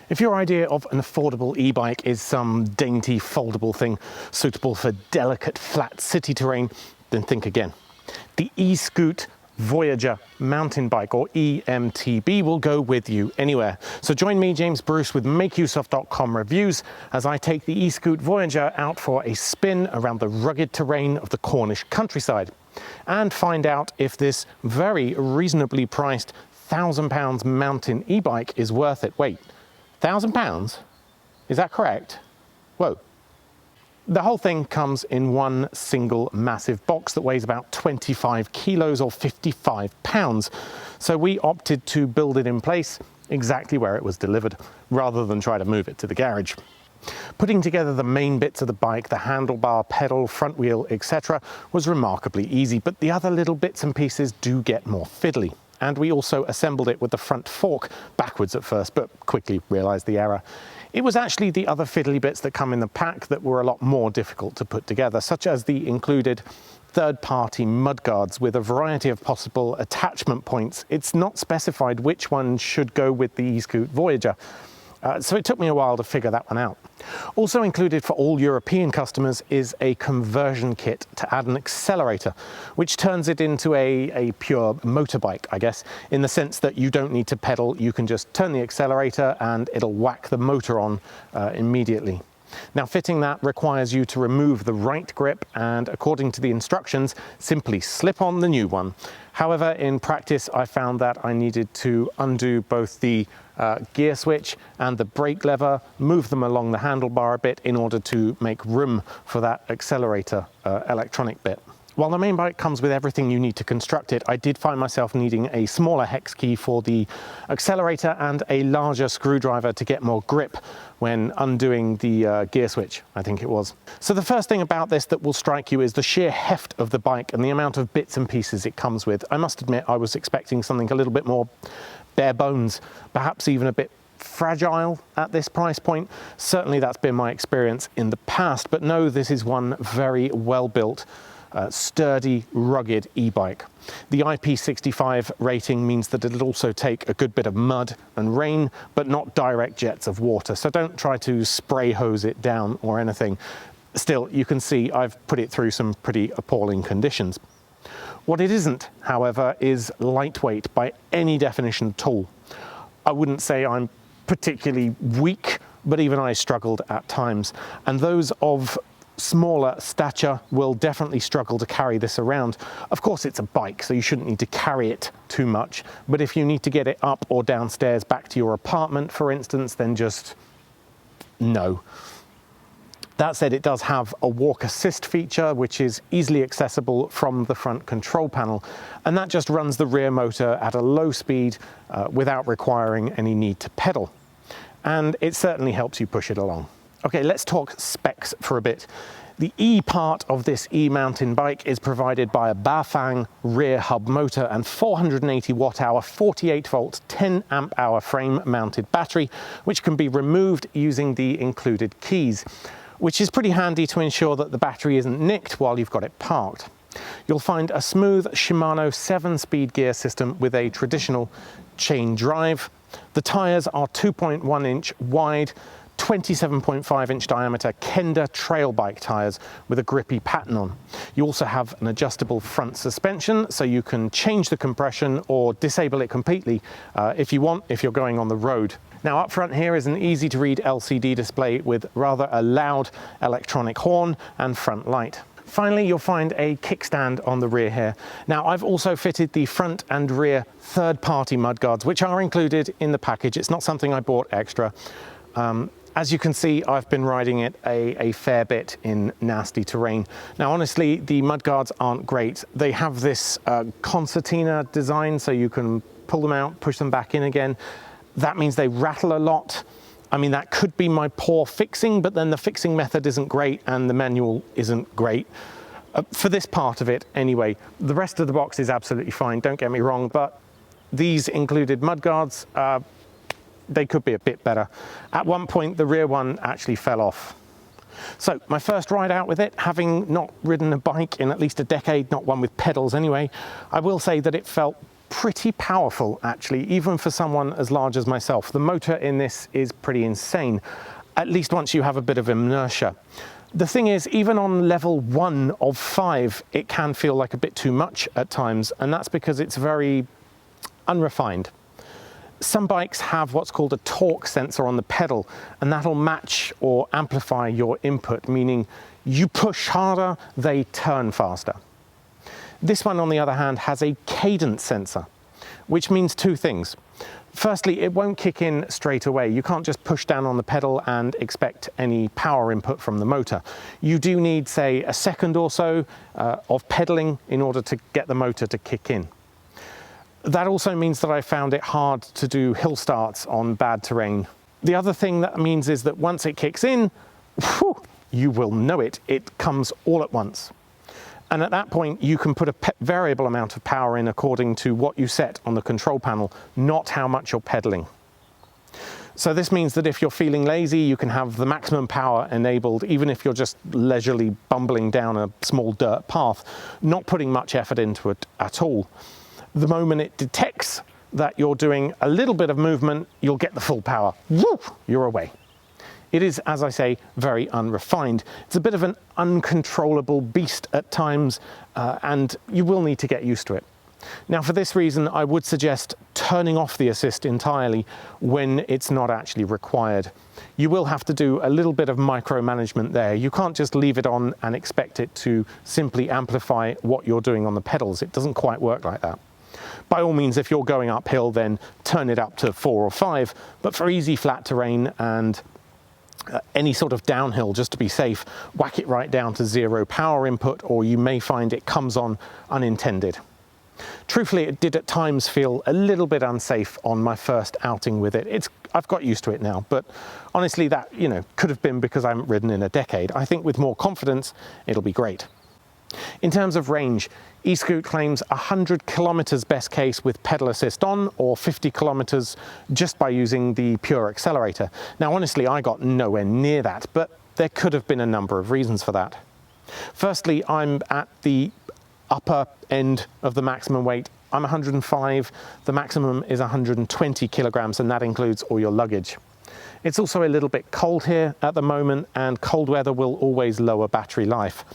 If your idea of an affordable e-bike is some dainty foldable thing suitable for delicate flat city terrain, then think again. The Eskute Voyager mountain bike, or e-mtb, will go with you anywhere. So join me, James Bruce, with makeuseof.com reviews as I take the Eskute Voyager out for a spin around the rugged terrain of the Cornish countryside and find out if this very reasonably priced £1,000 mountain e-bike is worth it. Wait, £1,000? Is that correct? Whoa. The whole thing comes in one single massive box that weighs about 25 kilos or 55 pounds. So we opted to build it in place exactly where it was delivered, rather than try to move it to the garage. Putting together the main bits of the bike, the handlebar, pedal, front wheel, etc., was remarkably easy, but the other little bits and pieces do get more fiddly. And we also assembled it with the front fork backwards at first, but quickly realized the error. It was actually the other fiddly bits that come in the pack that were a lot more difficult to put together, such as the included third-party mudguards with a variety of possible attachment points. It's not specified which one should go with the Eskute Voyager, so it took me a while to figure that one out. Also included for all European customers is a conversion kit to add an accelerator, which turns it into a pure motorbike, I guess, in the sense that you don't need to pedal, you can just turn the accelerator and it'll whack the motor on immediately. Now, fitting that requires you to remove the right grip and, according to the instructions, simply slip on the new one. However, in practice, I found that I needed to undo both the gear switch and the brake lever, move them along the handlebar a bit in order to make room for that accelerator electronic bit. While the main bike comes with everything you need to construct it, I did find myself needing a smaller hex key for the accelerator and a larger screwdriver to get more grip when undoing the gear switch, I think it was. So the first thing about this that will strike you is the sheer heft of the bike and the amount of bits and pieces it comes with. I must admit, I was expecting something a little bit more bare bones, perhaps even a bit fragile at this price point. Certainly that's been my experience in the past, but no, this is one very well built, sturdy, rugged e-bike. The IP65 rating means that it'll also take a good bit of mud and rain, but not direct jets of water. So don't try to spray hose it down or anything. Still, you can see I've put it through some pretty appalling conditions. What it isn't, however, is lightweight by any definition at all. I wouldn't say I'm particularly weak, but even I struggled at times. And those of smaller stature will definitely struggle to carry this around. Of course, it's a bike, so you shouldn't need to carry it too much. But if you need to get it up or downstairs back to your apartment, for instance, then just no. That said, it does have a walk assist feature, which is easily accessible from the front control panel. And that just runs the rear motor at a low speed without requiring any need to pedal. And it certainly helps you push it along. Okay, let's talk specs for a bit. The E part of this e-mountain bike is provided by a Bafang rear hub motor and 480 watt-hour, 48 volt, 10 amp hour frame mounted battery, which can be removed using the included keys, which is pretty handy to ensure that the battery isn't nicked while you've got it parked. You'll find a smooth Shimano 7-speed gear system with a traditional chain drive. The tyres are 2.1 inch wide, 27.5 inch diameter Kenda trail bike tyres with a grippy pattern on. You also have an adjustable front suspension, so you can change the compression or disable it completely if you want, if you're going on the road. Now, up front here is an easy to read LCD display with rather a loud electronic horn and front light. Finally, you'll find a kickstand on the rear here. Now, I've also fitted the front and rear third-party mudguards, which are included in the package. It's not something I bought extra. As you can see, I've been riding it a fair bit in nasty terrain. Now, honestly, the mudguards aren't great. They have this concertina design, so you can pull them out, push them back in again. That means they rattle a lot. I mean, that could be my poor fixing, but then the fixing method isn't great and the manual isn't great. For this part of it, anyway. The rest of the box is absolutely fine, don't get me wrong, but these included mudguards. They could be a bit better. At one point, the rear one actually fell off. So my first ride out with it, having not ridden a bike in at least a decade, not one with pedals anyway, I will say that it felt pretty powerful actually, even for someone as large as myself. The motor in this is pretty insane, at least once you have a bit of inertia. The thing is, even on level 1 of 5, it can feel like a bit too much at times, and that's because it's very unrefined. Some bikes have what's called a torque sensor on the pedal, and that'll match or amplify your input, meaning you push harder, they turn faster. This one, on the other hand, has a cadence sensor, which means two things. Firstly, it won't kick in straight away. You can't just push down on the pedal and expect any power input from the motor. You do need, say, a second or so of pedaling in order to get the motor to kick in. That also means that I found it hard to do hill starts on bad terrain. The other thing that means is that once it kicks in, whew, you will know it. It comes all at once. And at that point, you can put a variable amount of power in according to what you set on the control panel, not how much you're pedaling. So this means that if you're feeling lazy, you can have the maximum power enabled, even if you're just leisurely bumbling down a small dirt path, not putting much effort into it at all. The moment it detects that you're doing a little bit of movement, you'll get the full power. Woo! You're away. It is, as I say, very unrefined. It's a bit of an uncontrollable beast at times, and you will need to get used to it. Now, for this reason, I would suggest turning off the assist entirely when it's not actually required. You will have to do a little bit of micromanagement there. You can't just leave it on and expect it to simply amplify what you're doing on the pedals. It doesn't quite work like that. By all means, if you're going uphill, then turn it up to 4 or 5, but for easy flat terrain and any sort of downhill, just to be safe, whack it right down to 0 power input, or you may find it comes on unintended. Truthfully, it did at times feel a little bit unsafe on my first outing with it. I've got used to it now, but honestly, that, could have been because I haven't ridden in a decade. I think with more confidence, it'll be great. In terms of range, Eskute claims 100 kilometers best case with pedal assist on, or 50 kilometers just by using the pure accelerator. Now, honestly, I got nowhere near that, but there could have been a number of reasons for that. Firstly, I'm at the upper end of the maximum weight. I'm 105, the maximum is 120 kilograms, and that includes all your luggage. It's also a little bit cold here at the moment, and cold weather will always lower battery life.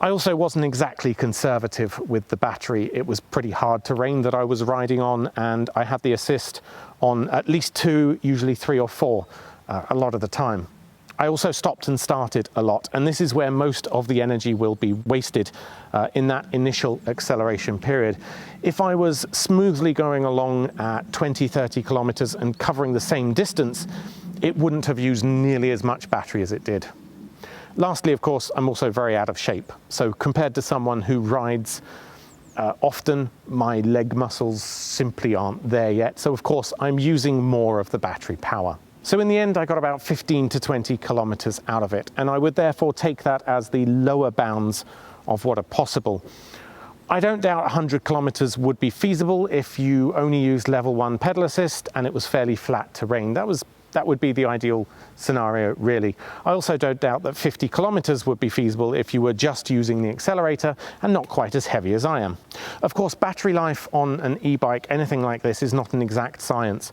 I also wasn't exactly conservative with the battery. It was pretty hard terrain that I was riding on, and I had the assist on at least 2, usually 3 or 4, a lot of the time. I also stopped and started a lot, and this is where most of the energy will be wasted in that initial acceleration period. If I was smoothly going along at 20-30 kilometers and covering the same distance, it wouldn't have used nearly as much battery as it did. Lastly, of course, I'm also very out of shape. So compared to someone who rides often, my leg muscles simply aren't there yet. So of course, I'm using more of the battery power. So in the end, I got about 15 to 20 kilometers out of it. And I would therefore take that as the lower bounds of what are possible. I don't doubt 100 kilometers would be feasible if you only used level 1 pedal assist and it was fairly flat terrain. That would be the ideal scenario, really. I also don't doubt that 50 kilometers would be feasible if you were just using the accelerator and not quite as heavy as I am. Of course, battery life on an e-bike, anything like this, is not an exact science.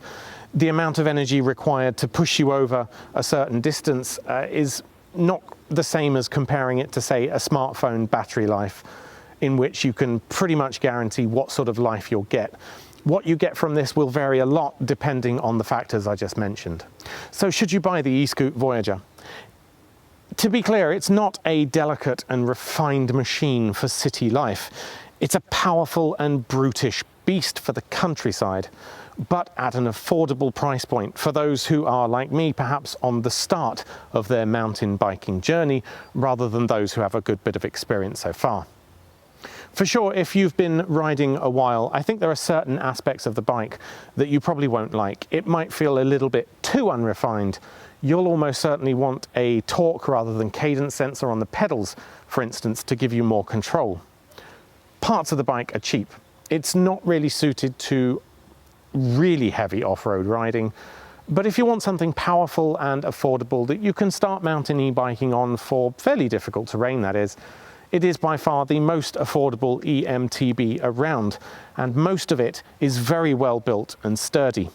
The amount of energy required to push you over a certain distance is not the same as comparing it to, say, a smartphone battery life, in which you can pretty much guarantee what sort of life you'll get. What you get from this will vary a lot depending on the factors I just mentioned. So should you buy the Eskute Voyager? To be clear, it's not a delicate and refined machine for city life. It's a powerful and brutish beast for the countryside, but at an affordable price point for those who are, like me, perhaps on the start of their mountain biking journey, rather than those who have a good bit of experience so far. For sure, if you've been riding a while, I think there are certain aspects of the bike that you probably won't like. It might feel a little bit too unrefined. You'll almost certainly want a torque rather than cadence sensor on the pedals, for instance, to give you more control. Parts of the bike are cheap. It's not really suited to really heavy off-road riding, but if you want something powerful and affordable that you can start mountain e-biking on for fairly difficult terrain, that is, It is by far the most affordable e-mtb around, and most of it is very well built and sturdy.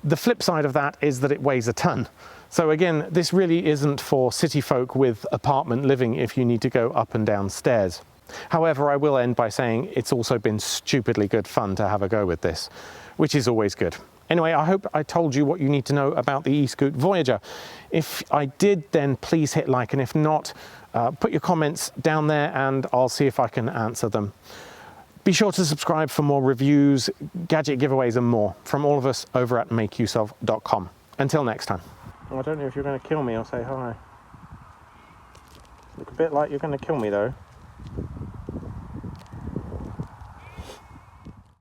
The flip side of that is that it weighs a ton. So again, this really isn't for city folk with apartment living if you need to go up and down stairs. However, I will end by saying it's also been stupidly good fun to have a go with this, which is always good. Anyway, I hope I told you what you need to know about the Eskute Voyager. If I did, then please hit like, and if not, put your comments down there and I'll see if I can answer them. Be sure to subscribe for more reviews, gadget giveaways and more from all of us over at makeuseof.com. Until next time. I don't know if you're going to kill me or say hi. Look a bit like you're going to kill me though.